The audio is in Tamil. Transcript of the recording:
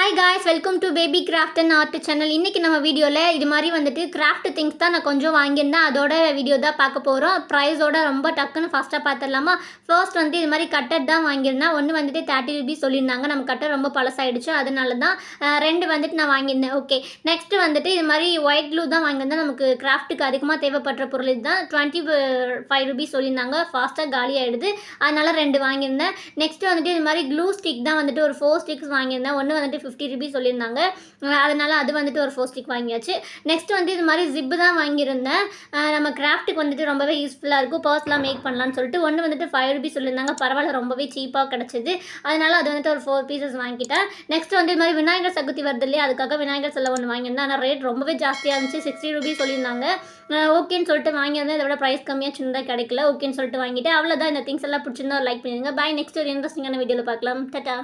Hi guys, welcome to baby craft and art channel. இன்றைக்கி நம்ம வீடியோவில் இது மாதிரி வந்துட்டு கிராஃப்ட் திங்ஸ் தான் நான் கொஞ்சம் வாங்கியிருந்தேன். அதோட வீடியோ தான் பார்க்க போகிறோம். ப்ரைஸோட ரொம்ப டக்குன்னு ஃபாஸ்ட்டாக பார்த்துடலாமா? ஃபர்ஸ்ட் வந்து இது மாதிரி கட்டர் தான் வாங்கியிருந்தேன். ஒன்று வந்துட்டு 30 ரூபீஸ் சொல்லியிருந்தாங்க. நம்ம கட்டர் ரொம்ப பழசாயிடுச்சு, அதனால தான் ரெண்டு வந்துட்டு நான் வாங்கியிருந்தேன். ஓகே, நெக்ஸ்ட்டு வந்துட்டு இது மாதிரி ஒயிட் க்ளூ தான் வாங்கியிருந்தேன். நமக்கு கிராஃப்ட்டுக்கு அதிகமாக தேவைப்படுற பொருள் இதுதான். 25 ரூபீஸ் சொல்லியிருந்தாங்க. ஃபாஸ்ட்டாக காலி ஆகிடுது, அதனால் ரெண்டு வாங்கியிருந்தேன். நெக்ஸ்ட்டு வந்துட்டு இது மாதிரி க்ளூ ஸ்டிக் தான் வந்துட்டு ஒரு 4 ஸ்டிக்ஸ் வாங்கியிருந்தேன். ஒன்று வந்துட்டு 50 ரூபீஸ் சொல்லியிருந்தாங்க, அதனால் அது வந்துட்டு ஒரு 4 ஸ்டிக் வாங்கியாச்சு. நெக்ஸ்ட் வந்து இது மாதிரி ஜிப்பு தான் வாங்கியிருந்தேன். நம்ம கிராஃப்ட்டுக்கு வந்துட்டு ரொம்பவே யூஸ்ஃபுல்லாக இருக்கும், பர்ஸ்லாம் மேக் பண்ணலான்னு சொல்லிட்டு. ஒன்று வந்துட்டு 5 ரூபீஸ் சொல்லியிருந்தாங்க. பரவாயில்ல, ரொம்பவே சீப்பாக கிடச்சிது, அதனால் அது வந்துட்டு ஒரு 4 பீசஸ் வாங்கிட்டேன். நெக்ஸ்ட் வந்து இது மாதிரி விநாயகர் சதுர்த்தி வருது இல்லையா, அதுக்காக விநாயகர் சிலை ஒன்று வாங்கியிருந்தேன். ஆனால் ரேட் ரொம்பவே ஜாஸ்தியாக இருந்துச்சு, 60 ரூபீஸ் சொல்லியிருந்தாங்க. ஓகேன்னு சொல்லிட்டு வாங்கியிருந்தேன். இதை விட ப்ரைஸ் கம்மியாக சின்னதாக கிடைக்கல. ஓகேன்னு சொல்லிட்டு வாங்கிட்டேன். அவ்வளோதான். இந்த திங்ஸ் எல்லாம் பிடிச்சிருந்தா லைக் பண்ணிடுங்க. பாய். நெக்ஸ்ட் ஒரு இன்ட்ரெஸ்டிங்கான வீடியோவில் பார்க்கலாம். டாடா.